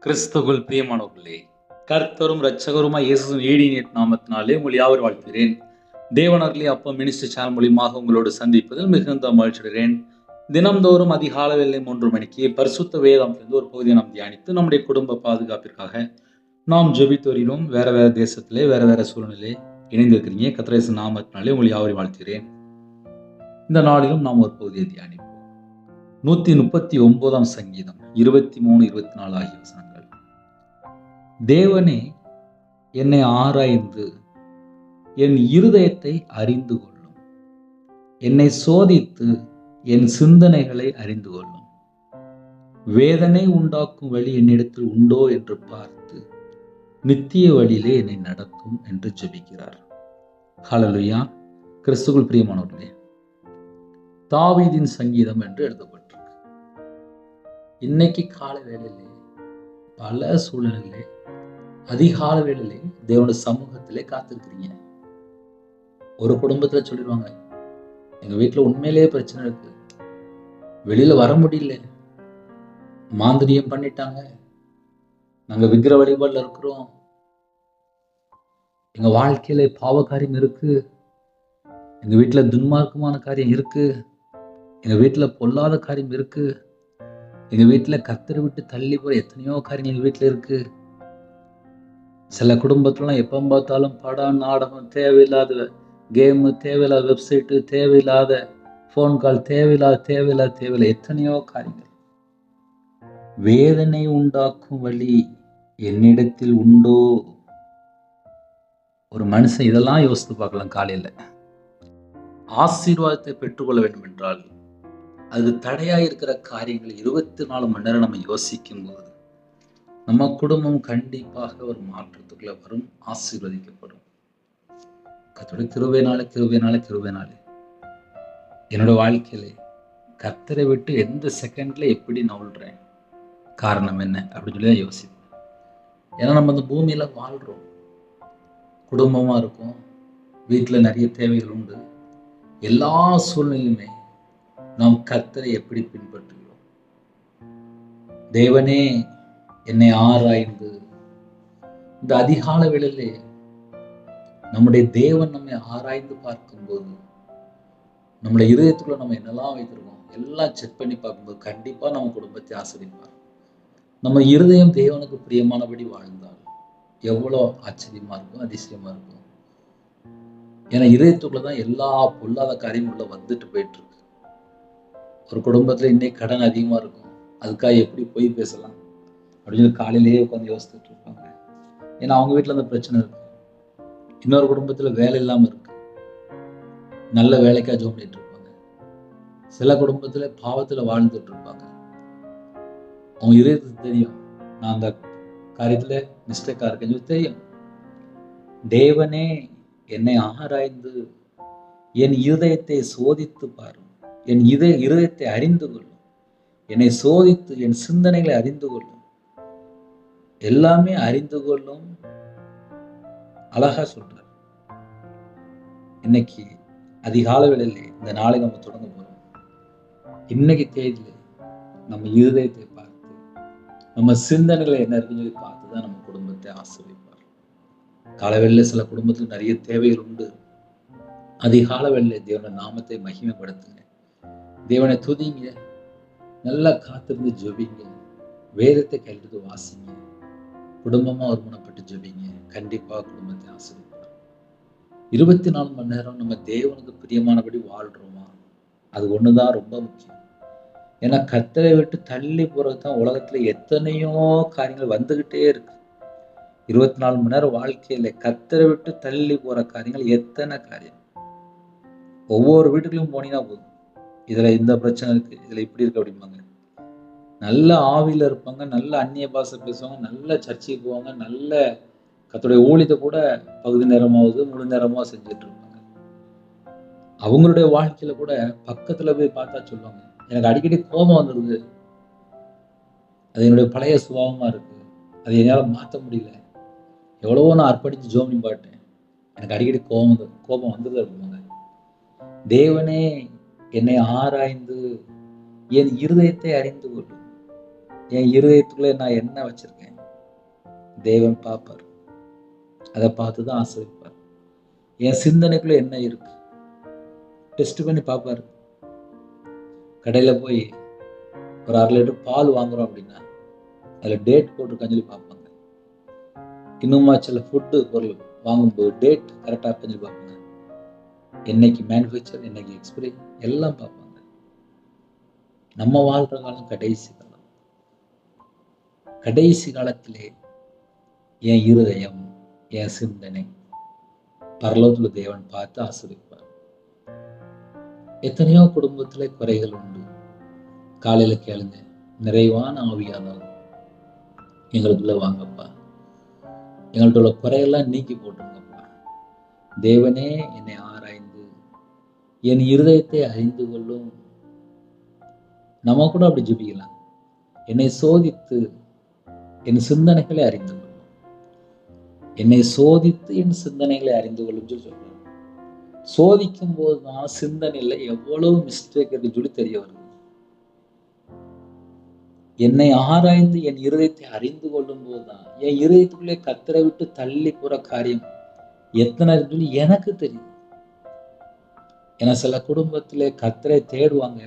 கிறிஸ்துவுக்குள் பிரியமானவர்களே, கர்த்தரும் இரட்சகருமாய் இயேசுவின் ஈடிய நாமத்தினாலே உங்கள் யாவரும் வாழ்த்துகிறேன். தேவனர்களே அப்பா மினிஸ்டர் சேனல் மூலியமாக உங்களோடு சந்திப்பதில் மிகுந்த மகிழ்ச்சியடைகிறேன். தினம்தோறும் அதிகாலை வேளை 3 மணிக்கு பரிசுத்த வேதாகமத்திலிருந்து ஒரு பகுதியை நாம் தியானித்து நம்முடைய குடும்ப பாதுகாப்பிற்காக நாம் ஜெபித்து வருகிறோம். வேற தேசத்திலே வேற சூழ்நிலை இணைந்திருக்கிறீங்க. கர்த்தர் இயேசு நாமத்தினாலே உங்களை யாவரையும் வாழ்த்துகிறேன். இந்த நாளிலும் நாம் ஒரு பகுதியை தியானிப்போம். 139ஆம் சங்கீதம் 23, 24 ஆகிய வசனங்கள். தேவனே என்னை ஆராய்ந்து என் இருதயத்தை அறிந்து கொள்ளும். என்னை சோதித்து என் சிந்தனைகளை அறிந்து கொள்ளும். வேதனை உண்டாக்கும் வழி என்னிடத்தில் உண்டோ என்று பார்த்து நித்திய வழியிலே என்னை நடத்தும் என்று ஜெபிக்கிறார். ஹல்லேலூயா. கிறிஸ்துவுக்குள் பிரியமானவர்களே, தாவீதின் சங்கீதம் என்று எழுதப்பட்டிருக்கு. இன்னைக்கு காலை வேளையிலே பல சூழ்நிலையிலே அதிகால வேளையிலே தேவனுடைய சமூகத்திலே காத்திருக்கிறீங்க. ஒரு குடும்பத்துல சொல்லிடுவாங்க, எங்க வீட்டுல உண்மையிலேயே பிரச்சனை இருக்கு, வெளியில வர முடியல, மாந்திரியம் பண்ணிட்டாங்க, நாங்க விக்கிர வழிபாடுல இருக்கிறோம், எங்க வாழ்க்கையில பாவ காரியம் இருக்கு, எங்க வீட்டுல துன்மார்க்கமான காரியம் இருக்கு, எங்க வீட்டுல பொல்லாத காரியம் இருக்கு, எங்க வீட்டுல கர்த்தரை விட்டு தள்ளி போற எத்தனையோ காரியங்கள் எங்க வீட்டுல இருக்கு. சில குடும்பத்துலாம் எப்ப பார்த்தாலும் படம், நாடகம், தேவையில்லாத கேமு, தேவையில்லாத வெப்சைட்டு, தேவையில்லாத ஃபோன் கால், தேவையில்லாத எத்தனையோ காரியங்கள். வேதனை உண்டாக்கும் வழி என்னிடத்தில் உண்டோ? ஒரு மனுஷன் இதெல்லாம் யோசித்து பார்க்கலாம். காலையில ஆசீர்வாதத்தை பெற்றுக்கொள்ள வேண்டும் என்றால் அது தடையா இருக்கிற காரியங்களை 24 மணி நேரம் நம்ம யோசிக்கும் போது நம்ம குடும்பம் கண்டிப்பாக ஒரு மாற்றத்துக்குள்ள வரும், ஆசீர்வதிக்கப்படும். கர்த்தருடைய கிருபையினாலே என்னோட வாழ்க்கையில கர்த்தரை விட்டு எந்த செகண்ட்ல எப்படி நவுல்றேன், காரணம் என்ன அப்படின்னு சொல்லி தான் யோசிப்பேன். ஏன்னா நம்ம அந்த பூமியில வாழ்றோம், குடும்பமா இருக்கும், வீட்டுல நிறைய தேவைகள் உண்டு. எல்லா சூழ்நிலையுமே நாம் கர்த்தரை எப்படி பின்பற்றுகிறோம்? தேவனே என்னை ஆராய்ந்து, இந்த அதிகால வேளையிலே நம்முடைய தேவன் நம்மை ஆராய்ந்து பார்க்கும்போது நம்முடைய இதயத்துக்குள்ள நம்ம என்னெல்லாம் வைத்திருக்கோம் எல்லாம் செக் பண்ணி பார்க்கும்போது கண்டிப்பா நம்ம குடும்பத்தை ஆசீர்வதிப்பார். நம்ம இருதயம் தேவனுக்கு பிரியமானபடி வாழ்ந்தால் எவ்வளோ ஆச்சரியமா இருக்கும், அதிசயமா இருக்கும். ஏன்னா இதயத்துக்குள்ளதான் எல்லா பொல்லாத காரியம் உள்ள வந்துட்டு போயிட்டு இருக்கு. ஒரு குடும்பத்துல இன்னைக்கு கடன் அதிகமா இருக்கும், அதுக்காக எப்படி போய் பேசலாம் அப்படின்னு காலையிலேயே உட்காந்து யோசிச்சுட்டு இருப்பாங்க. ஏன்னா அவங்க வீட்டுல அந்த பிரச்சனை இருக்கு. இன்னொரு குடும்பத்துல வேலை இல்லாம இருக்கு, நல்ல வேலைக்காக ஜோம் பண்ணிட்டு இருப்பாங்க. சில குடும்பத்துல பாவத்துல வாழ்ந்துட்டு இருப்பாங்க. அவங்க இதயத்துக்கு தெரியும், நான் அந்த காரியத்துல மிஸ்டேக்கா இருக்கேன்னு தெரியும். தேவனே என்னை ஆராய்ந்து என் இருதயத்தை சோதித்து பாரும், என் இருதயத்தை அறிந்து கொள்ளும், என்னை சோதித்து என் சிந்தனைகளை அறிந்து கொள்ளும், எல்லாமே அறிந்து கொள்ளும். அழகா சொல்றார். இன்னைக்கு அதிகால வேளையிலே இந்த நாளை நம்ம தொடங்க போறோம். இன்னைக்கு தேதியில நம்ம இருதயத்தை பார்த்து நம்ம சிந்தனைகளை என்ன இருக்குன்னு சொல்லி பார்த்துதான் நம்ம குடும்பத்தை ஆசீர்வதிப்பார். காலவேளையில சில குடும்பத்துல நிறைய தேவைகள் உண்டு. அதிகால வேளையில தேவனுடைய நாமத்தை மகிமைப்படுத்துங்க, தேவனை துதிங்க, நல்லா காத்திருந்து ஜெபிங்க, வேதத்தை கையெழுத்து வாசிங்க, குடும்பமா ஒருமனப்பட்டு ஜெபிங்க. கண்டிப்பா குடும்பத்தை ஆசீர்வதிப்பார். 24 மணி நேரம் நம்ம தேவனுக்கு பிரியமானபடி வாழ்றோமா, அது ஒண்ணுதான் ரொம்ப முக்கியம். ஏன்னா கர்த்தரை விட்டு தள்ளி போறதுதான் உலகத்துல எத்தனையோ காரியங்கள் வந்துகிட்டே இருக்கு. 24 மணி நேரம் வாழ்க்கையில கர்த்தரை விட்டு தள்ளி போற காரியங்கள் எத்தனை காரியம். ஒவ்வொரு வீட்டுக்குள்ளும் போனீங்கன்னா போதும், இதுல இந்த பிரச்சனை இருக்கு, இதுல இப்படி இருக்கு அப்படிம்பாங்க. நல்ல ஆவியில இருப்பாங்க, நல்ல அந்நிய பாஷை பேசுவாங்க, நல்ல சர்ச்சைக்கு போவாங்க, நல்ல கர்த்தருடைய ஊழியத்தை கூட பகுதி நேரமாவது முழு நேரமா செஞ்சுட்டு இருப்பாங்க. அவங்களுடைய வாழ்க்கையில கூட பக்கத்துல போய் பார்த்தா சொல்லுவாங்க, எனக்கு அடிக்கடி கோபம் வந்துடுது, அது என்னுடைய பழைய சுபாவமா இருக்கு, அது என்னால மாற்ற முடியல, எவ்வளவோ நான் அர்ப்பணிச்சு ஜெபம் பண்ணி பார்த்தேன், எனக்கு அடிக்கடி கோபம் வந்துடுது அப்படிம்பாங்க. தேவனே என்னை ஆராய்ந்து என் இருதயத்தை அறிந்து கொள்ளும். என் இருதயத்துக்குள்ள நான் என்ன வச்சிருக்கேன், தேவன் பார்ப்பார். அதை பார்த்து தான் ஆசீர்வதிப்பார். என் சிந்தனைக்குள்ள என்ன இருக்கு டெஸ்ட் பண்ணி பார்ப்பாரு. கடையில போய் ஒரு 1/2 லிட்டர் பால் வாங்குறோம் அப்படின்னா அதுல டேட் போட்டிருக்கான்னு சொல்லி பார்ப்பாங்க. இன்னுமா சில ஃபுட்டு பொருள் வாங்கும்போது டேட் கரெக்டாக இருக்கான்னு சொல்லி பார்ப்பாங்க. என்னைக்கு மேனுஃபேக்சர், என்னைக்கு எக்ஸ்பிரி எல்லாம் பார்ப்பாங்க. நம்ம வாழ்ற காலம் கடைசி காலம். கடைசி காலத்திலே என் இருதயம், என் சிந்தனை பரலோகத்துல தேவன் பார்த்து ஆசீர்வதிப்பார். எத்தனையோ குடும்பத்துல குறைகள் உண்டு. காலையில கேளுங்க, நிறைவான ஆவியானவர் எங்களுக்குள்ள வாங்கப்பா, எங்கள்கிட்ட உள்ள குறையெல்லாம் நீக்கி போட்டுருங்கப்பா. தேவனே என்னை ஆராய்ந்து என் இருதயத்தை அறிந்து கொள்ளும். நம்ம கூட அப்படி ஜெபிக்கலாம். என்னை சோதித்து என் சிந்தனைகளை அறிந்து கொள்ளும். என்னை சோதித்து என் சிந்தனைகளை அறிந்து கொள்ளும் சொல்றாரு. சோதிக்கும் போதுதான் சிந்தனையில எவ்வளவு மிஸ்டேக் இருக்குன்னு சொல்லி தெரிய வருது. என்னை ஆராய்ந்து என் இருதயத்தை அறிந்து கொள்ளும் போதுதான் என் இருதயத்துக்குள்ளே கத்தரை விட்டு தள்ளி போற காரியம் எத்தனை சொல்லி எனக்கு தெரியும். ஏன்னா சில குடும்பத்திலே கத்தரை தேடுவாங்க,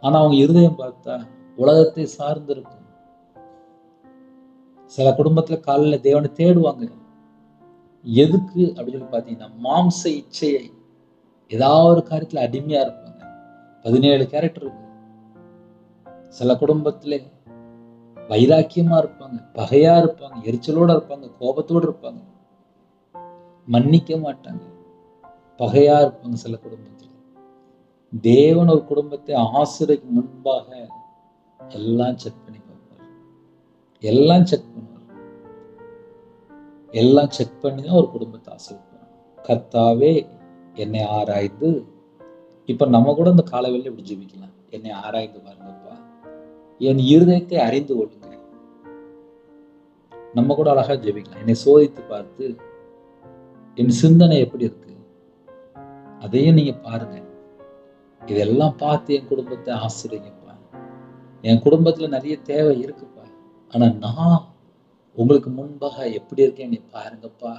ஆனா அவங்க இருதயம் பார்த்தா உலகத்தை சார்ந்து இருக்கும். சில குடும்பத்துல காலையில தேவனை தேடுவாங்க, எதுக்கு அப்படின்னு சொல்லி பாத்தீங்கன்னா மாம்ச இச்சையை ஏதாவது ஒரு காரியத்துல அடிமையா இருப்பாங்க. 17 கேரக்டர் இருக்கு. சில குடும்பத்திலே வைராக்கியமா இருப்பாங்க, பகையா இருப்பாங்க, எரிச்சலோட இருப்பாங்க, கோபத்தோடு இருப்பாங்க, மன்னிக்க மாட்டாங்க, பகையா இருப்பாங்க. சில குடும்பத்தில் தேவன் ஒரு குடும்பத்தை ஆசிரியருக்கு முன்பாக எல்லாம் செக் பண்ணி பார்ப்பார். எல்லாம் செக் பண்ணுவார். எல்லாம் செக் பண்ணி தான் ஒரு குடும்பத்தை ஆசிரியப்பார். கர்த்தாவே என்னை ஆராய்ந்து, இப்ப நம்ம கூட இந்த காலவெளியில இப்படி ஜெபிக்கலாம். என்னை ஆராய்ந்து பாருங்கப்பா, என் இருதயத்தை அறிந்து கொள்ளுங்க. நம்ம கூட அழகா ஜெபிக்கலாம். என்னை சோதித்து பார்த்து என் சிந்தனை எப்படி இருக்கு அதையும் நீங்க பாருங்க. இதெல்லாம் பார்த்து என் குடும்பத்தை ஆசிரியப்பா. என் குடும்பத்துல நிறைய தேவை இருக்குப்பா, ஆனா நான் உங்களுக்கு முன்பாக எப்படி இருக்கேன் என்னை பாருங்கப்பா,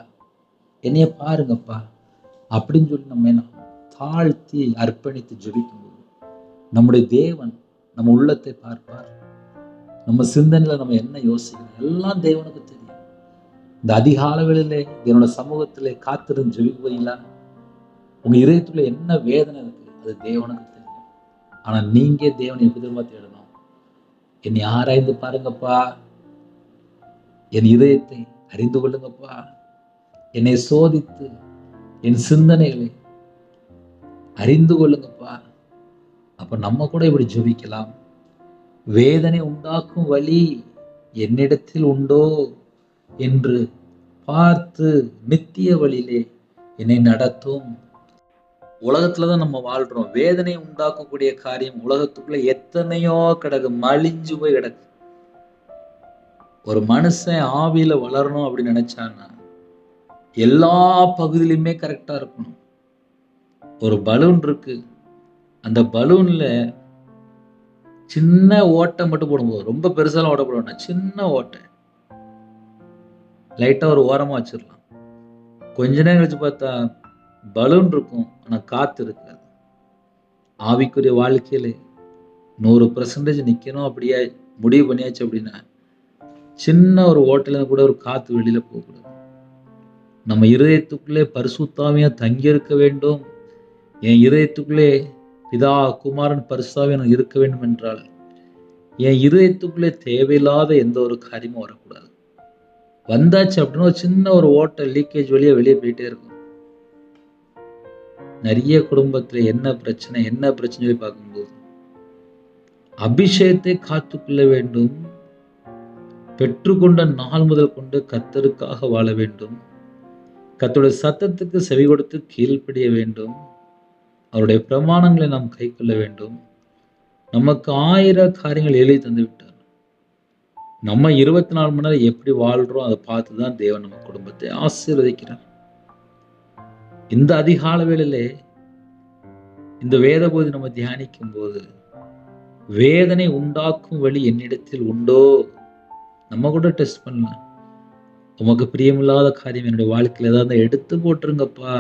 என்னைய பாருங்கப்பா அப்படின்னு சொல்லி நம்ம என்ன தாழ்த்தி அர்ப்பணித்து ஜெபிக்கும்போது நம்முடைய தேவன் நம்ம உள்ளத்தை பார்ப்பார். நம்ம சிந்தனையில நம்ம என்ன யோசிக்கிறோம் எல்லாம் தேவனுக்கு தெரியும். இந்த அதிகால வேளையிலே தேவனோட சமூகத்திலே காத்திருந்து ஜெபிப்பீங்களா? உங்க இதயத்துல என்ன வேதனை இருக்கு அது தேவனுக்கு தெரியும். ஆனா நீங்க தேவனை எப்படி தெரியுமா தேடணும்? என்னை ஆராய்ந்து பாருங்கப்பா, என் இதயத்தை அறிந்து கொள்ளுங்கப்பா, என்னை சோதித்து என் சிந்தனைகளை அறிந்து கொள்ளுங்கப்பா. அப்ப நம்ம கூட இப்படி ஜெபிக்கலாம். வேதனை உண்டாக்கும் வழி என்னிடத்தில் உண்டோ என்று பார்த்து நித்திய வழியிலே என்னை நடத்தும். உலகத்துலதான் நம்ம வாழ்றோம். வேதனை உண்டாக்கக்கூடிய காரியம் உலகத்துக்குள்ள எத்தனையோ கிடக்கு, மலிஞ்சு போய் கிடக்கு. ஒரு மனுஷன் ஆவியில வளரணும் அப்படின்னு நினைச்சான்னா எல்லா பகுதியிலுமே கரெக்டா இருக்கணும். ஒரு பலூன் இருக்கு, அந்த பலூன்ல சின்ன ஓட்டை மட்டும் போடும்போது, ரொம்ப பெருசாலாம் ஓட்ட போட வேண்டாம், சின்ன ஓட்டை லைட்டா ஒரு ஓரமா வச்சிடலாம். கொஞ்ச நேரம் கழிச்சு பார்த்தா பலூன் இருக்கும், ஆனா காத்து இருக்காது. ஆவிக்குரிய வாழ்க்கையில 100% நிக்கணும் அப்படியே முடிவு பண்ணியாச்சு அப்படின்னா சின்ன ஒரு ஓட்டையில கூட ஒரு காத்து வெளியில போகக்கூடாது. நம்ம இருதயத்துக்குள்ளே பரிசுத்தாவியா தங்கி இருக்க வேண்டும். என் இருதயத்துக்குள்ளே பிதா குமாரன் பரிசுத்தாவியா இருக்க வேண்டும் என்றால் என் இருதயத்துக்குள்ளே தேவையில்லாத எந்த ஒரு காரியமும் வரக்கூடாது. வந்தாச்சு அப்படின்னா ஒரு சின்ன ஒரு ஓட்டை லீக்கேஜ் வழியா வெளியே போயிட்டே இருக்கும். நிறைய குடும்பத்துல என்ன பிரச்சனை சொல்லி பார்க்கும்போது அபிஷேகத்தை காத்துக்கொள்ள வேண்டும். பெற்றுக்கொண்ட நாள் முதல் கொண்டு கர்த்தருக்காக வாழ வேண்டும். கர்த்தருடைய சத்தத்துக்கு செவி கொடுத்து கீழ்ப்படிய வேண்டும். அவருடைய பிரமாணங்களை நாம் கை கொள்ள வேண்டும். நமக்கு 1000 காரியங்கள் எழுதி தந்து விட்டார். நம்ம 24 மணி நேரம் எப்படி வாழ்றோம் அதை பார்த்துதான் தேவன் நம்ம குடும்பத்தை ஆசீர்வதிக்கிறார். இந்த அதிகால வேளையிலே இந்த வேத போது நம்ம தியானிக்கும் போது வேதனை உண்டாக்கும் வழி என்னிடத்தில் உண்டோ? நம்ம கூட டெஸ்ட் பண்ணலாம். உமக்கு பிரியமில்லாத காரியம் என்னுடைய வாழ்க்கையில ஏதாவது எடுத்து போட்டுருங்கப்பா.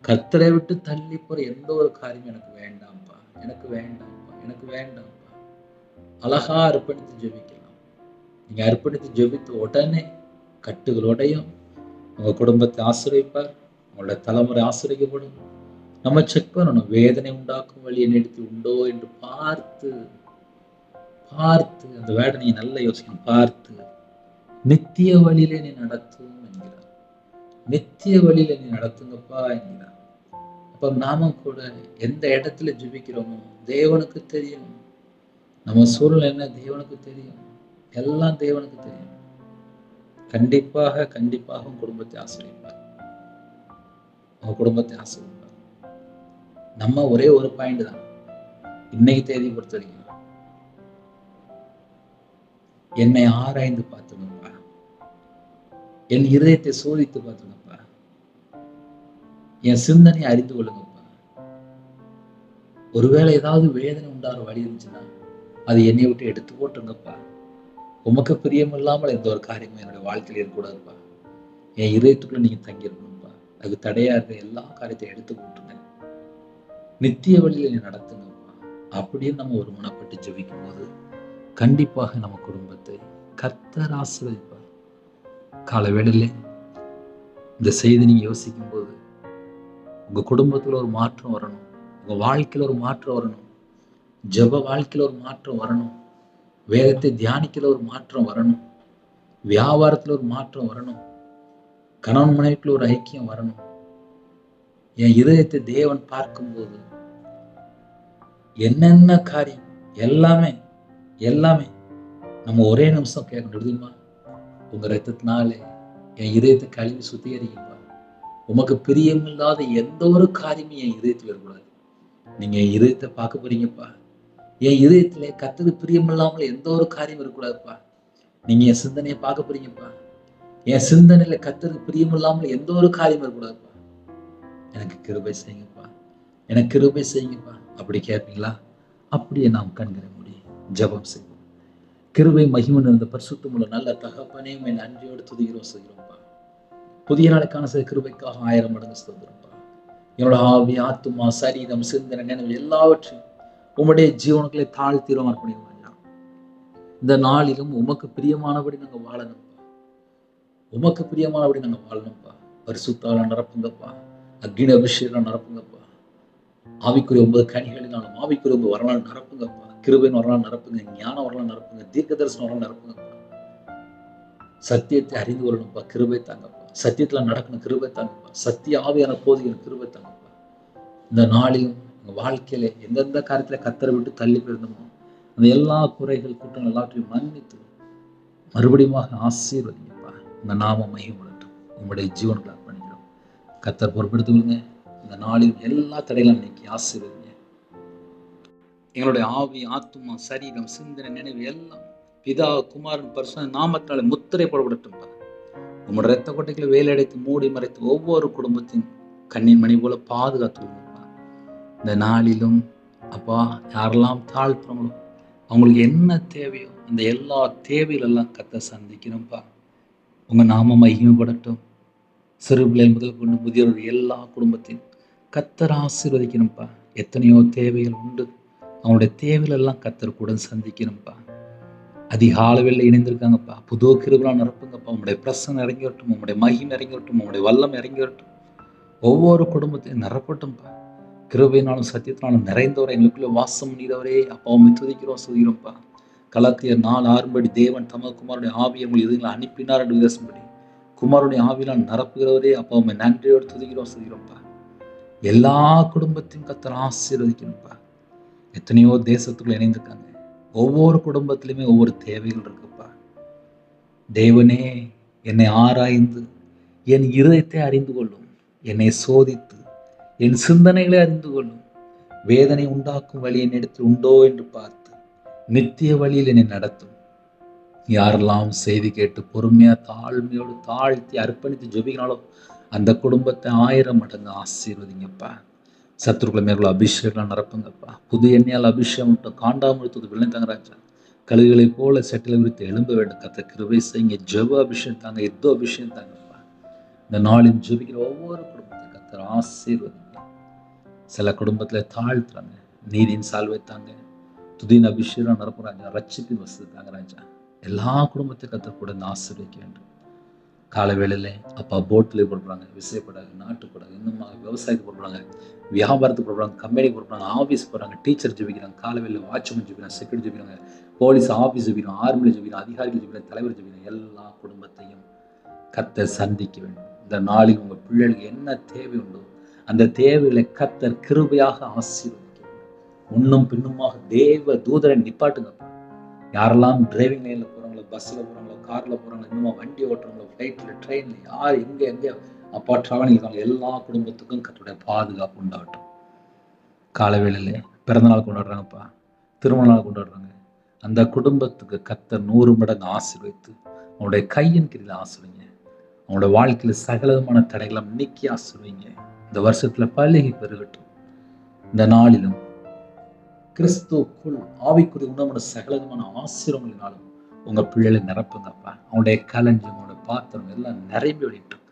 கர்த்தரை விட்டு தள்ளி போற எந்த ஒரு காரியம் எனக்கு வேண்டாம்ப்பா, எனக்கு வேண்டாம்ப்பா, எனக்கு வேண்டாம்ப்பா. அழகா அர்ப்பணித்து ஜெபிக்கலாம். நீங்க அர்ப்பணித்து ஜெபித்த உடனே கட்டுகள் உடையும். உங்க குடும்பத்தை ஆசீர்வதிப்பார். உங்களுடைய தலைமுறை ஆசீர்வதிக்கப்படும். நம்ம செக் பண்ணணும். வேதனை உண்டாக்கும் வழி என்னிடத்தில் உண்டோ என்று பார்த்து பார்த்து அந்த வேதனையை நல்லா யோசிக்கணும். பார்த்து நித்திய வழியிலே நீ நடத்தும் என்கிறார். நித்திய வழியில நீ நடத்துங்கப்பா என்கிறார். அப்ப நாம கூட எந்த இடத்துல ஜெபிக்கிறோமோ தேவனுக்கு தெரியும். நம்ம சூழ்நிலை என்ன தேவனுக்கு தெரியும். எல்லாம் தேவனுக்கு தெரியும். கண்டிப்பாக கண்டிப்பாக உங்க குடும்பத்தை ஆசீர்வதிப்பார். உங்க குடும்பத்தை ஆசீர்வதிப்பார். நம்ம ஒரே ஒரு பாயிண்ட் தான். இன்னைக்கு தேதி பொறுத்த வரைக்கும் என்னை ஆராய்ந்து பார்த்துங்கப்பா. என் இருதயத்தை சோதித்து பார்த்துங்கப்பா. என் சிந்தனையை அறிந்து கொள்ளுங்கப்பா. ஒருவேளை ஏதாவது வேதனை உண்டாகிற வழி இருந்துச்சுன்னா அது என்னை விட்டு எடுத்து போட்டுருங்கப்பா. உமக்கு பிரியம் இல்லாமல் எந்த ஒரு காரியமும் என்னுடைய வாழ்க்கையில் இருக்கக்கூடாதுப்பா. என் இதயத்துக்குள்ள நீங்க தங்கியிருக்கணும்ப்பா. அதுக்கு தடையா இருக்க எல்லா காரியத்தையும் எடுத்து போட்டுருங்க. நித்திய வழியில நீ நடத்துங்கப்பா. அப்படின்னு நம்ம ஒரு மனப்பட்டு ஜெபிக்கும் போது கண்டிப்பாக நம்ம குடும்பத்தை கர்த்தர் ஆசீர்வதிப்பார். கால வேளையிலே இந்த செய்தி நீங்க யோசிக்கும் போது உங்க குடும்பத்துல ஒரு மாற்றம் வரணும். உங்க வாழ்க்கையில ஒரு மாற்றம் வரணும். ஜெப வாழ்க்கையில ஒரு மாற்றம் வரணும். வேதத்தை தியானிக்கல ஒரு மாற்றம் வரணும். வியாபாரத்துல ஒரு மாற்றம் வரணும். கணவன் மனைவிக்குள்ள ஒரு ஐக்கியம் வரணும். என் இதயத்தை தேவன் பார்க்கும்போது என்னென்ன காரியம் எல்லாமே எல்லாமே நம்ம ஒரே நிமிஷம் கேட்கணும். தெரியுமா? உங்க ரத்தத்தினாலே என் இதயத்தை கழுவி சுத்திகரிக்கப்பா. உமக்கு பிரியமில்லாத எந்த ஒரு காரியமும் என் இதயத்தில் இருக்கக்கூடாது. நீங்க என் இதயத்தை பார்க்க போறீங்கப்பா. என் இதயத்திலே கர்த்தருக்கு பிரியமில்லாமல் எந்த ஒரு காரியம் இருக்கக்கூடாதுப்பா. நீங்க என் சிந்தனையை பார்க்க போறீங்கப்பா. என் சிந்தனையில கர்த்தருக்கு பிரியமில்லாமல் எந்த ஒரு காரியம் இருக்கக்கூடாதுப்பா. எனக்கு கிருபை செய்யுங்கப்பா. எனக்கு கிருபை செய்யுங்கப்பா. அப்படி கேட்பீங்களா? அப்படியே நாம் கண்களை மூடி ஜெபம் செய்வோம். கிருபை மகிமை நிறைந்த பரிசுத்தமுள்ள நல்ல தகப்பனே, உம்மை நன்றியோடு துதிக்கிறோம் செய்கிறோம்ப்பா. புதிய நாளுக்கான சில கிருபைக்காக 1000 மடங்கு ஸ்தோத்திரம்ப்பா. என்னோட ஆவி, ஆத்துமா, சரீரம், சிந்தனை, நினைவு எல்லாவற்றையும் உம்முடைய ஜீவனுக்களை தாழ்த்திரோம் அர்ப்பணிக்கிறோம். இந்த நாளிலும் உமக்கு பிரியமானபடி நாங்கள் வாழணும்ப்பா. உமக்கு பிரியமானபடி நாங்கள் வாழணும்ப்பா. பரிசுத்தால நிரப்புங்கப்பா. அக்னி அபிஷேகம் நிரப்புங்கப்பா. ஆவிக்குரிய 9 கனிகளினாலும் ஆவிக்குரிய 9 வரலாறு நிரப்புங்கப்பா. கிருபையின் வரலாறு நிரப்புங்க. ஞான வரலாறு நிரப்புங்க. தீர்க்க தரிசன வரலாறு நிரப்புங்கப்பா. சத்தியத்தை அறிந்து கொள்ளணும்ப்பா. கிருபை தாங்கப்பா. சத்தியத்துல நடக்கணும். கிருபை தாங்கப்பா. சத்திய ஆவியான போதிகள் கிருபை தாங்கப்பா. இந்த நாளிலும் உங்க வாழ்க்கையில எந்தெந்த காரியத்துல கர்த்தரை விட்டு தள்ளி போயிருந்தோமோ அந்த எல்லா குறைகள் குற்றங்கள் எல்லாத்தையும் மன்னித்து மறுபடியும் ஆசீர்வதிங்கப்பா. உங்க நாம மகிமைப்படட்டும். உங்களுடைய ஜீவன்களை அர்ப்பணிக்கிறோம். கர்த்தர் பொறுப்பெடுத்துக்கொள்ளுங்க. இந்த நாளில் எல்லா தடைகளும் நீக்கி ஆசீர்வதிங்க. எங்களுடைய ஆவி, ஆத்துமா, சரீரம், சிந்தனை, நினைவு எல்லாம் பிதா, குமாரன், பரிசுத்த நாமத்தினாலே முத்திரை போடப்படட்டும்பா. உங்களுடைய இரத்த கொட்டைகளை வேலையடைத்து மூடி மறைத்து ஒவ்வொரு குடும்பத்தின் கண்ணின் மணி போல பாதுகாத்துக்கொள்ளுங்கப்பா. இந்த நாளிலும் அப்பா யாரெல்லாம் தாழ்த்துறவங்களோ அவங்களுக்கு என்ன தேவையோ அந்த எல்லா தேவைகளெல்லாம் கர்த்தர் சந்திக்கணும்ப்பா. உங்க நாம மகிமைப்படட்டும். சிறு பிள்ளைகள் முதல் கொண்டு முதியோர் எல்லா குடும்பத்தையும் கர்த்தர் ஆசீர்வதிக்கணும்ப்பா. எத்தனையோ தேவைகள் உண்டு. அவங்களுடைய தேவைகள் எல்லாம் கர்த்தர் கூட சந்திக்கணும்ப்பா. அதிகாலவில் இணைந்திருக்காங்கப்பா. புது கிருபையால் நிரப்புங்கப்பா. உங்களுடைய பிரசன்னம் இறங்கி வரட்டும். உங்களுடைய மகிமை இறங்கி வரட்டும். உங்களுடைய வல்லம் இறங்கி வரட்டும். ஒவ்வொரு குடும்பத்தையும் நிரப்பட்டும்ப்பா. கிருபையினாலும் சத்தியத்தினாலும் நிறைந்தவரை எங்களுக்குள்ள வாசம் நீதவரே அப்பா உம்மை துதிக்கிறோம் சொல்கிறோம்ப்பா. கலாத்தியர் 4:6 தேவன் தமது குமாரனுடைய ஆவியை உங்கள் இதயங்களை அனுப்பினார் என்று விதேசம்படி குமாரனுடைய ஆவியினால் நிரப்புகிறவரே அப்பா உம்மை நன்றியோடு துதிக்கிறோம் சொல்கிறோம்ப்பா. எல்லா குடும்பத்தையும் கர்த்தர் ஆசீர்வதிக்கணும்ப்பா. எத்தனையோ தேசத்துக்குள்ள இணைந்திருக்காங்க. ஒவ்வொரு குடும்பத்திலுமே ஒவ்வொரு தேவைகள் இருக்குப்பா. தேவனே என்னை ஆராய்ந்து என் இருதயத்தை அறிந்து கொள்ளும். என்னை சோதித்து என் சிந்தனைகளை அறிந்து கொள்ளும். வேதனை உண்டாக்கும் வழி என்னிடத்தில் உண்டோ என்று பார்த்து நித்திய வழியில் என்னை நடத்தும். யாரெல்லாம் செய்தி கேட்டு பொறுமையா தாழ்மையோடு தாழ்த்தி அர்ப்பணித்து ஜெபிக்கிறாலோ அந்த குடும்பத்தை 1000 மடங்கு ஆசீர்வதிங்கப்பா. சத்துருக்களை மேற்கொள்ள அபிஷேகம் நிரப்புங்கப்பா. புது எண்ணெயால் அபிஷேகம் காண்டாமிருத்தது வெள்ளை தங்கராஜா கழுகுகளை போல செட்டில விரித்து எழும்ப வேண்டும். கர்த்தர் கிருபை செய்யுங்க. ஜெப அபிஷேகம் தாங்க, யுத்த அபிஷேகம் தாங்கப்பா. இந்த நாளில் ஜெபிக்கிற ஒவ்வொரு குடும்பத்தையும் கர்த்தர் ஆசீர்வதிங்க. சில குடும்பத்துல தாழ்த்துறாங்க, நீதியின் சால்வை தாங்க, துதியின் அபிஷேகம் நிரப்புறாங்க, ரட்சிப்பின் வசதி தாங்க ராஜா. எல்லா குடும்பத்தையும் கர்த்தர் கூட ஆசீர்வதிக்க வேண்டும். கால வேளையில அப்பா போட்ல போடுறாங்க, விசைப்படாது, நாட்டுப்படாது, இன்னும் விவசாயத்துக்கு போடுறாங்க, வியாபாரத்துக்கு போடுறாங்க, கம்பெனிக்கு போடுறாங்க, ஆஃபீஸ் போடுறாங்க, டீச்சர் ஜெபிக்கிறாங்க, கால வேளையில வாட்ச்மேன் ஜெபிக்கிறாங்க, செக்யூரிட்டி ஜெபிக்கிறாங்க, போலீஸ் ஆஃபீஸ் ஜெபிக்கிறாங்க, ஆர்மியில் ஜெபிக்கிறாங்க, அதிகாரிகள் ஜெபிக்கிறாங்க, தலைவர் ஜெபிக்கிறாங்க. எல்லா குடும்பத்தையும் கர்த்தர் சந்திக்க வேண்டும். இந்த நாளில் உங்க பிள்ளைகளுக்கு என்ன தேவை உண்டோ அந்த தேவைகளை கர்த்தர் கிருபையாக ஆசீர்வதிக்க வேண்டும். முன்னும் பின்னுமாக தேவ தூதரை நிப்பாட்டுங்க. யாரெல்லாம் டிரைவிங் லைன்ல போறாங்களோ, பஸ்ல போறாங்களோ, கார்ல போறாங்களோ, இன்னும் வண்டி ஓட்டுறாங்களோ, ஃபிளைட்ல, ட்ரெயின்ல, யார் எங்க அப்பா டிராவலிங் இருக்காங்க, எல்லா குடும்பத்துக்கும் கர்த்தருடைய பாதுகாப்பு உண்டாகட்டும். காலவேளையில பிறந்தநாள் கொண்டாடுறாங்கப்பா, திருமண நாள் கொண்டாடுறாங்க. அந்த குடும்பத்துக்கு கர்த்தர் 100 மடங்கு ஆசீர்வதித்து அவனுடைய கையின் கீழே ஆசீர்வதிங்க. அவனோட வாழ்க்கையில சகலமான தடைகளை நீக்கி ஆசீர்வதிங்க. இந்த வருஷத்துல பல்கி பெருகட்டும். இந்த நாளிலும் கிறிஸ்துவுக்குள் ஆவிக்குரிய உணவான சகலமான ஆசீர்வாதங்களினாலும் உங்க பிள்ளைகளை நிரப்புங்கப்பா. அவனுடைய களஞ்சியம், அவனுடைய பாத்திரம் எல்லாம் நிரம்பி வெளியிட்டோம்.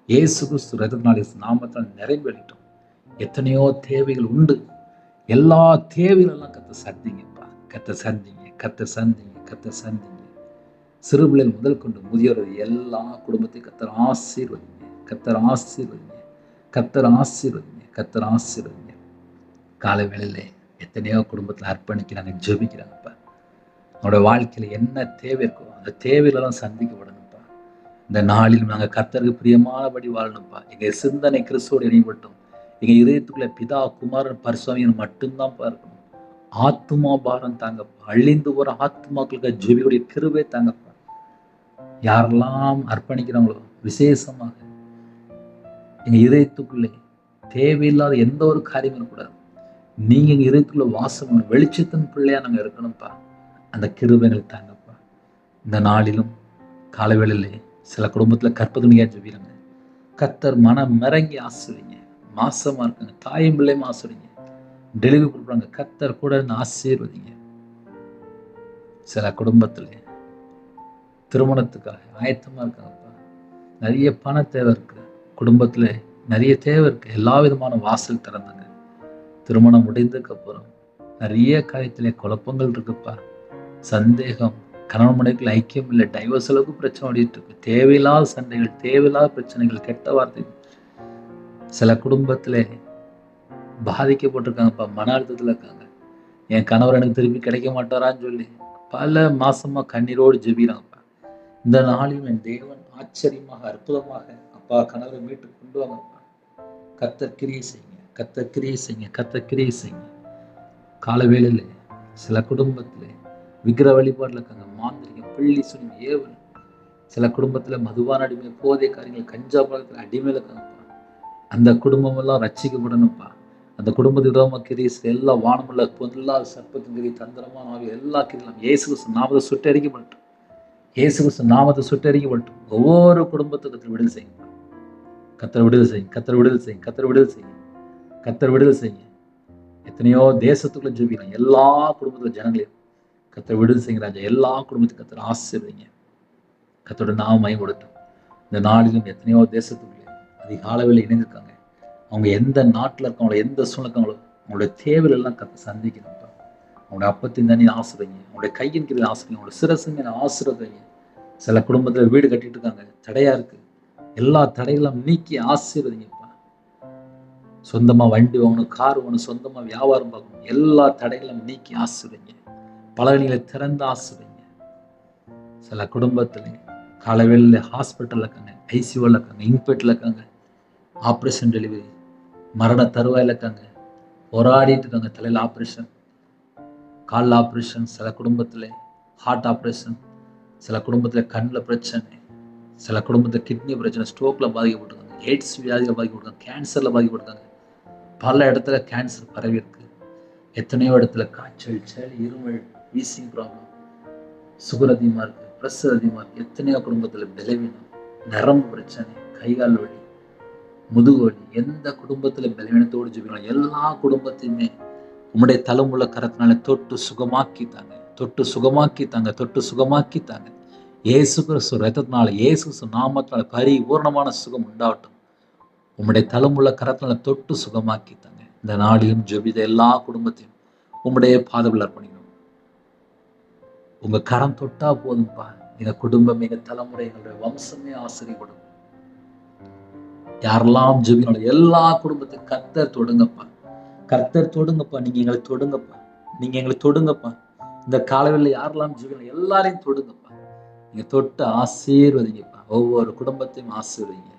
இயேசு கிறிஸ்து ரத்தத்தினாலே நாமத்தால் நிரம்பி வெளியிட்டோம். எத்தனையோ தேவைகள் உண்டு. எல்லா தேவைகளெல்லாம் கர்த்தர் சந்திங்கப்பா. கர்த்தர் சந்திங்க, கர்த்தர் சந்திங்க, கர்த்தர் சந்திங்க. சிறு பிள்ளைகள் முதல் கொண்டு முதியோர் எல்லா குடும்பத்தையும் கர்த்தர் ஆசீர்வதிங்க, கர்த்தர் ஆசீர்வதிங்க, கர்த்தர் ஆசீர்வதிங்க, கர்த்தர் ஆசீர்வதிங்க. காலை வேளையிலே எத்தனையோ குடும்பத்தில் அர்ப்பணிக்கிறாங்க, ஜெபிக்கிறாங்கப்பா. அவனோட வாழ்க்கையில என்ன தேவை இருக்கோ அந்த தேவையிலெல்லாம் சந்திக்கப்படணும்ப்பா. இந்த நாளில் நாங்கள் கர்த்தருக்கு பிரியமானபடி வாழணும்ப்பா. எங்க சிந்தனை கிறிஸ்துவோடு இணைப்பட்டும். எங்க இதயத்துக்குள்ள பிதா, குமாரன், பரிசுத்தவாவியன் மட்டும்தான் பார்க்கணும். ஆத்துமா பாரம் தாங்கப்பா. அழிந்து போற ஆத்துமாக்களுக்கு ஜெபியுடைய கிருபை தாங்கப்பா. யாரெல்லாம் அர்ப்பணிக்கிறாங்களோ விசேஷமாக எங்க இதயத்துக்குள்ளே தேவையில்லாத எந்த ஒரு காரியமும் இருக்கக்கூடாது. நீங்க எங்க இதயத்துக்குள்ள வாசம் வெளிச்சத்தின் பிள்ளையா நாங்க இருக்கணும்ப்பா. அந்த கிருபைகள் தாங்கப்பா. இந்த நாளிலும் காலவேளையிலே சில குடும்பத்துல கற்பதுணியா ஜெபிக்கிறாங்க. கர்த்தர் மனம் மிரங்கி ஆசீர்வதிங்க. மாசமா இருக்காங்க, தாயும் பிள்ளையும் ஆசீர்வதிங்க. டெலிவரி கொடுக்குறாங்க, கர்த்தர் கூட ஆசீர்வதிங்க. சில குடும்பத்துல திருமணத்துக்காக ஆயத்தமா இருக்காங்கப்பா. நிறைய பண தேவை இருக்கு, குடும்பத்துல நிறைய தேவை இருக்கு. எல்லா விதமான வாசல் திறந்தாங்க. திருமணம் முடிந்ததுக்கு அப்புறம் நிறைய காரியத்திலே குழப்பங்கள் இருக்குப்பா. சந்தேகம், கணவன் மனைவிக்குள்ள ஐக்கியம் இல்லை, டைவர்ஸ் அளவுக்கு பிரச்சனை ஓடிட்டு இருக்கு. தேவையில்லாத சண்டைகள், தேவையில்லாத பிரச்சனைகள், கெட்ட வார்த்தைகள். சில குடும்பத்திலே பாதிக்கப்பட்டிருக்காங்கப்பா, மன அழுத்தத்துல இருக்காங்க. என் கணவர் எனக்கு திருப்பி கிடைக்க மாட்டாரான்னு சொல்லி பல மாசமா கண்ணீரோடு ஜெபிக்கிறாங்கப்பா. இந்த நாளில் என் தேவன் ஆச்சரியமாக, அற்புதமாக அப்பா கணவரை மீட்டு கொண்டு வாங்கப்பா. கர்த்தர் கிரியை செய்யுங்க, கர்த்தர் கிரியை செய்யுங்க, கர்த்தர் கிரியை செய்யுங்க. காலவேளையில சில குடும்பத்திலே விக்கிர வழிபாடுல இருக்காங்க, மாந்திரிகம், பிள்ளி சுனி, ஏவல். சில குடும்பத்துல மதுவான அடிமை, போதை காரியங்கள், கஞ்சா பழக்கத்துல அடிமையில இருக்காங்கப்பா. அந்த குடும்பம் எல்லாம் ரட்சிக்கப்படணும்ப்பா. அந்த குடும்பத்துக்கு விரோதமா கிரியை எல்லா வானமுள்ள பொருளாத சர்ப்பத்தின் கிரி, தந்திரமான ஆவி, எல்லா கிரியும் இயேசு கிறிஸ்து நாமத்தை சுட்டரிக்கப்படட்டும். இயேசு கிறிஸ்து நாமத்தை சுட்டரிக்கப்படட்டும். ஒவ்வொரு குடும்பத்துக்கு விடுதலை செய்யுங்க. கர்த்தர் விடுதலை செய்யுங்க, கர்த்தர் விடுதலை செய்யுங்க, கர்த்தர் விடுதலை செய்யுங்க, கர்த்தர் விடுதலை செய்யுங்க. எத்தனையோ தேசத்துக்குள்ள ஜெபிக்கலாம். எல்லா குடும்பத்துல ஜனங்களையும் கர்த்தர் விடுதலை செய்யுங்க ராஜா. எல்லா குடும்பத்துக்கும் கர்த்தர் ஆசீர்வதிங்க. கர்த்தரோட நாமம் மகிமைப்படட்டும். இந்த நாளிலும் எத்தனையோ தேசத்துக்குள்ளே அதிகாலையில் இணைந்திருக்காங்க. அவங்க எந்த நாட்டில் இருக்காங்களோ, எந்த சூழ்நிலைக்காங்களோ, அவங்களுடைய தேவைகள் எல்லாம் கர்த்தர் சந்திக்கணும்ப்பா. அவங்களுடைய அப்பத்தின் தண்ணி ஆசீர்வதிங்க, அவங்களுடைய கையின் கீழே ஆசீர்வதிங்க, அவங்களுடைய சிரசின் மேல ஆசீர்வதிங்க. சில குடும்பத்துல வீடு கட்டிட்டு இருக்காங்க, தடையா இருக்கு. எல்லா தடைகளும் நீக்கி ஆசீர்வதிங்கப்பா. சொந்தமா வண்டி வாங்கணும், கார் வாங்கணும், சொந்தமா வியாபாரம் பார்க்கணும், எல்லா தடைகளும் நீக்கி ஆசீர்வதிங்க. பலகணிகளை திறந்து ஆசீர்வதிங்க. சில குடும்பத்துல காலவேளையில ஹாஸ்பிட்டல்ல இருக்காங்க, ஐசியூல இருக்காங்க, இன்பேட்ல இருக்காங்க, ஆப்ரேஷன் டெலிவரி, மரண தருவாயில இருக்காங்க, போராடிட்டு இருக்காங்க. தலையில ஆப்ரேஷன், காலில் ஆப்ரேஷன், சில குடும்பத்துல ஹார்ட் ஆப்ரேஷன், சில குடும்பத்துல கண்ணில் பிரச்சனை, சில குடும்பத்துல கிட்னி பிரச்சனை, ஸ்ட்ரோக்ல பாதிக்கப்பட்டிருக்காங்க, எய்ட்ஸ் வியாதியில் பாதிக்கப்பட்டிருக்காங்க, கேன்சர்ல பாதிக்கப்பட்டிருக்காங்க. பல இடத்துல கேன்சர் பரவி இருக்கு. எத்தனையோ இடத்துல காய்ச்சல், சளி, இருமல், வீசிங் ப்ராப்ளம், சுகர் அதிகமா இருக்கு, பிரஷர் அதிகமா இருக்கு. எத்தனையோ குடும்பத்துல பலவீனம், நரம்பு பிரச்சனை, கைகால் வலி, முதுகு வலி. எந்த குடும்பத்துல பலவீனத்தோடு ஜெபிக்கலாம், எல்லா குடும்பத்தையுமே உம்முடைய தலமுள்ள கரத்தினால தொட்டு சுகமாக்கிட்டாங்க. தொட்டு சுகமாக்கித்தாங்க, தொட்டு சுகமாக்கித்தாங்க. இயேசு கிறிஸ்து ரத்தத்தினால, இயேசு கிறிஸ்து நாமத்தினால பரிபூர்ணமான சுகம் உண்டாகட்டும். உம்முடைய தளமுள்ள கரத்தினால தொட்டு சுகமாக்கித்தாங்க. இந்த நாளிலும் ஜெபித்த எல்லா குடும்பத்தையும் உம்முடைய பாதத்தில் அர்ப்பணிக்கிறோம். உங்க கரம் தொட்டா போதும்பா, எங்க குடும்பம், எங்க தலைமுறை, எங்களுடைய வம்சமே ஆசீர்வதிக்கப்படும். யாரெல்லாம் ஜெபிக்கணும் எல்லா குடும்பத்தையும் கர்த்தர் தொடுங்கப்பா, கர்த்தர் தொடுங்கப்பா. நீங்க எங்களை தொடுங்கப்பா, நீங்க எங்களை தொடுங்கப்பா. இந்த காலவெளியில் யாரெல்லாம் ஜெபிக்கணும் எல்லாரையும் தொடுங்கப்பா. நீங்க தொட்டு ஆசீர்வதிங்கப்பா, ஒவ்வொரு குடும்பத்தையும் ஆசீர்வதிங்க.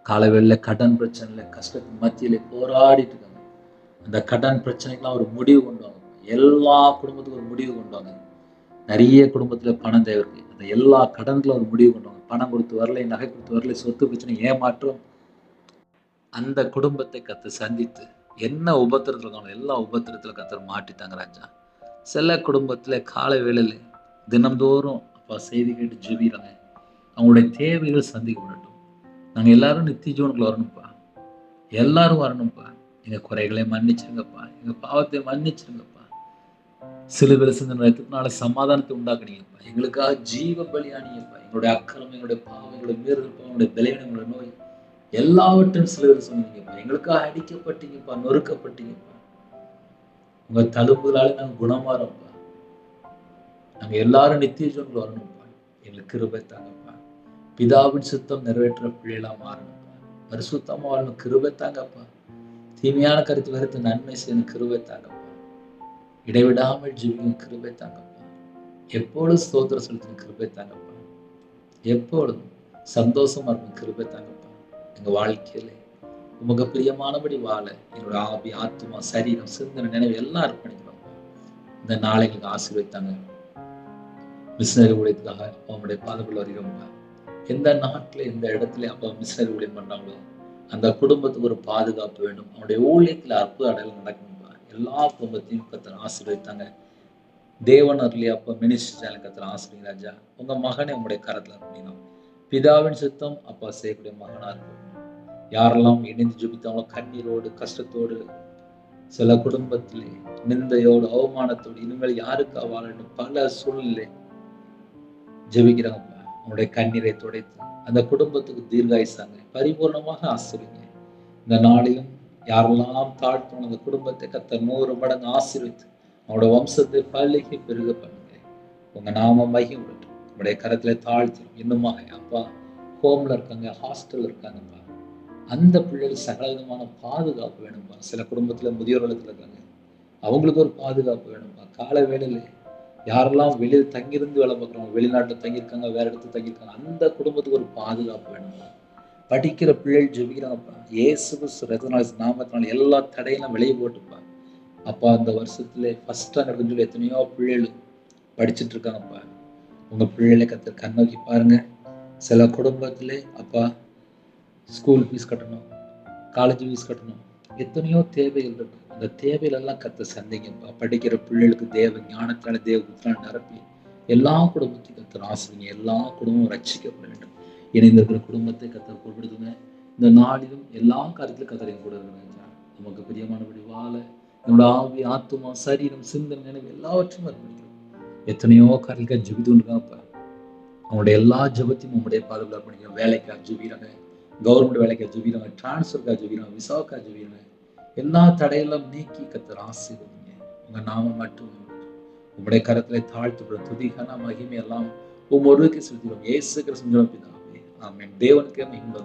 காலவெளியில் கடன் பிரச்சனையில கஷ்டத்தின் மத்தியிலே போராடிட்டு இருக்காங்க, அந்த கடன் பிரச்சனைக்கெல்லாம் ஒரு முடிவு கொண்டு வாங்க. எல்லா குடும்பத்துக்கும் ஒரு முடிவு கொண்டு வாங்க. நிறைய குடும்பத்துல பணம் தேவை இருக்கு, அந்த எல்லா கடன்களும் ஒரு முடிவு கொண்டு வாங்க. பணம் கொடுத்து வரலை, நகை கொடுத்து வரலை, சொத்து பிரச்சனை, ஏமாற்றம், அந்த குடும்பத்தை கர்த்தர் சந்தித்து என்ன உபத்திரத்துல இருக்காங்களோ எல்லா உபத்திரத்துல கர்த்தர் மாட்டிட்டாங்க ராஜா. சில குடும்பத்துல காலை வேளையில தினம்தோறும் அப்பா செய்தி கேட்டு ஜெபிக்கிறாங்க, அவங்களுடைய தேவைகள் சந்திக்கப்படட்டும். நாங்க எல்லாரும் நித்திய ஜீவனுக்குள்ள வரணும்ப்பா, எல்லாரும் வரணும்ப்பா. எங்க குறைகளை மன்னிச்சிருங்கப்பா, எங்க பாவத்தை மன்னிச்சிருங்கப்பா. சிலுவையில் சிந்தின ரத்தத்தினால சமாதானத்தை உண்டாக்குனீங்கப்பா, எங்களுக்காக ஜீவ பலியானீங்கப்பா. எங்களுடைய அக்கிரமம், எங்களுடைய பாவம், எங்களுடைய மீறுதல், எங்களுடைய பலவீனம், எங்களுடைய நோய் எல்லாவற்றையும் சிலுவையில் சொன்னீங்கப்பா. எங்களுக்காக அடிக்கப்பட்டீங்கப்பா, நொறுக்கப்பட்டீங்கப்பா. உங்க தழும்புகளால நாங்க குணமாறோம்ப்பா. நாங்க எல்லாரும் நித்திய ஜீவனுக்குள்ள வரணும்ப்பா. எங்களுக்கு கிருபை தாங்கப்பா. பிதாவின் சித்தம் நிறைவேற்ற பிள்ளைகளா மாறணும்ப்பா. பரிசுத்தமா வாழணும், கிருபை தாங்கப்பா. தீமையான கருத்து வெறுத்து நன்மை செய்யணும், கிருபை தாங்கப்பா. இடைவிடாமல் ஜீவிக்கும் கிருபை தாங்கப்பா. எப்பொழுதும் ஸ்தோத்திரம் செலுத்தின கிருபை தாங்கப்பா. எப்பொழுதும் சந்தோஷமா இருக்கும் கிருபை தாங்கப்பா. எங்க வாழ்க்கையில உமக்கு பிரியமானபடி வாழ என்னோட ஆவி, ஆத்மா, சரீரம், சிந்தனை, நினைவு எல்லாம் அர்ப்பணிக்கிறோம். இந்த நாளைகளுக்கு ஆசீர்வதித்தாங்க. மிஷனரி ஊழியத்துக்காக அவங்களுடைய பாதத்தில் வருகிறோம்ப்பா. எந்த நாட்டுல எந்த இடத்துல அப்பா மிஷனரி ஊழியம் பண்றாங்களோ அந்த குடும்பத்துக்கு ஒரு பாதுகாப்பு வேண்டும். அவனுடைய ஊழியத்துல அற்புத அடையாளம் நடக்கணும்பா. எல்லா குடும்பத்தையும் கர்த்தர் ஆசீர்வதித்தாங்க. தேவன் அருளி அப்பா மினிஸ்டர் கர்த்தர் ஆசீர்வதிங்க ராஜா. உங்க மகனை உங்களுடைய கரத்துல அர்ப்பணிக்கணும். பிதாவின் சித்தம் அப்பா செய்யக்கூடிய மகனா இருக்கும். யாரெல்லாம் இணைந்து ஜெபித்தாங்களோ கண்ணீரோடு, கஷ்டத்தோடு, சில குடும்பத்திலே நிந்தையோடு, அவமானத்தோடு, இனிமேல் யாருக்கா வாழணும் பல சூழ்நிலை ஜெபிக்கிறாங்கப்பா. அவனுடைய கண்ணீரை துடைத்து அந்த குடும்பத்துக்கு தீர்காயுசாங்க பரிபூர்ணமாக ஆசீர்வதிங்க. இந்த நாளிலும் யாரெல்லாம் தாழ்த்தணும் அந்த குடும்பத்தை கர்த்தர் 100 மடங்கு ஆசீர்வதித்து அவனோட வம்சத்தை பல்லிக்கு பெருக பண்ணுங்க. உங்க நாம மகிமைப்படட்டும். உங்களுடைய கரத்துல தாழ்த்தணும். இன்னுமாக அப்பா ஹோம்ல இருக்காங்க, ஹாஸ்டல்ல இருக்காங்கப்பா, அந்த பிள்ளைகள் சகல விதமான பாதுகாப்பு வேணும்பா. சில குடும்பத்துல முதியோர் இல்லத்துல இருக்காங்க, அவங்களுக்கு ஒரு பாதுகாப்பு வேணும்பா. கால வேளையில யாரெல்லாம் வெளியில் தங்கியிருந்து வேலை பார்க்குறவங்க, வெளிநாட்டில் தங்கியிருக்காங்க, வேற இடத்துல தங்கியிருக்காங்க, அந்த குடும்பத்துக்கு ஒரு பாதுகாப்பு வேணும்பா. படிக்கிற பிள்ளைகள் ஜெபிக்கிறாங்கப்பா, இயேசு கிறிஸ்து நாமத்தினால எல்லா தடையெல்லாம் வெளியே போட்டுப்பா. அப்பா அந்த வருஷத்துல ஃபர்ஸ்ட் ஸ்டாண்டர்ட்னு சொல்லி எத்தனையோ பிள்ளைகள் படிச்சுட்டு இருக்காங்கப்பா. உங்க பிள்ளைகளை கர்த்தர் கண்ணோக்கி பாருங்க. சில குடும்பத்துல அப்பா ஸ்கூல் ஃபீஸ் கட்டணும், காலேஜ் ஃபீஸ் கட்டணும், எத்தனையோ தேவைகள் இருக்கு. அந்த தேவைகள் எல்லாம் கர்த்தர் சந்திங்கப்பா. படிக்கிற பிள்ளைகளுக்கு தேவ ஞானத்தினால, தேவ புத்திரால் நிரப்பி எல்லா குடும்பத்தையும் கர்த்தர் ஆசீர்வதிங்க. எல்லா குடும்பமும் ரட்சிக்கப்பட வேண்டும். இணைந்திருக்கிற குடும்பத்தை கர்த்தர் பொறுப்படுத்துங்க. இந்த நாளிலும் எல்லா காரியத்திலும் கர்த்தர் என் கூட இருக்கிறாங்க. நமக்கு பிரியமானபடி வாழ என்னோட ஆவி, ஆத்மா, சரீரம், சிந்தனை, நினைவு எல்லாவற்றையும் அர்ப்பணிக்கிறோம். எத்தனையோ காரியங்கள் ஜெபித்து கொண்டிருக்காங்கப்பா. அவங்களுடைய எல்லா ஜெபத்தையும் உங்களுடைய பாதுகாப்பு அர்ப்பணிக்கிறோம். வேலைக்காக ஜெபிக்கிறாங்க, கவர்மெண்ட் வேலைக்காக ஜெபிக்கிறாங்க, டிரான்ஸ்ஃபருக்காக ஜெபிக்கிறாங்க, விசாவுக்காக ஜெபிக்கிறாங்க. எல்லா தடையெல்லாம் நீக்கி கர்த்தர் ஆசீர்வதிங்க. உங்க நாம மட்டும் உங்களுடைய கரத்துல தாழ்த்துவிட துதிகான மகிமை எல்லாம் ஒவ்வொருவருக்கு செலுத்திடும். இயேசு கிறிஸ்து பிதாவே, ஆமென். தேவனுக்கே மகிமை.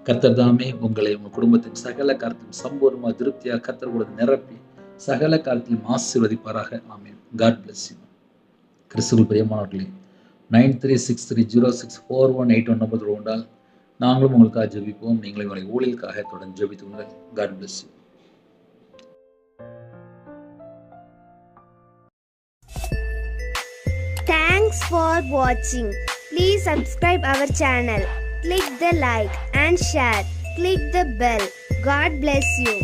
கர்த்தர் தாமே உங்களை உங்க குடும்பத்தின் சகல காரியத்திலும் சம்பூர்ணமா திருப்தியாக கர்த்தர் கூட நிரப்பி சகல காரியத்திலும் ஆசீர்வதிப்பாராக. ஆமென். God bless you. கிறிஸ்துவுக்குள் பிரியமானவர்களே, 9360064181 நம்பர் உண்டால் நாங்களும் உங்களுக்காக ஜெபிப்போம். நீங்களும் உங்களை ஊழியலுக்காக தொடர்ந்து ஜெபித்துங்கள். God bless you. Thanks for watching. Please subscribe our channel. Click the like and share. Click the bell. God bless you.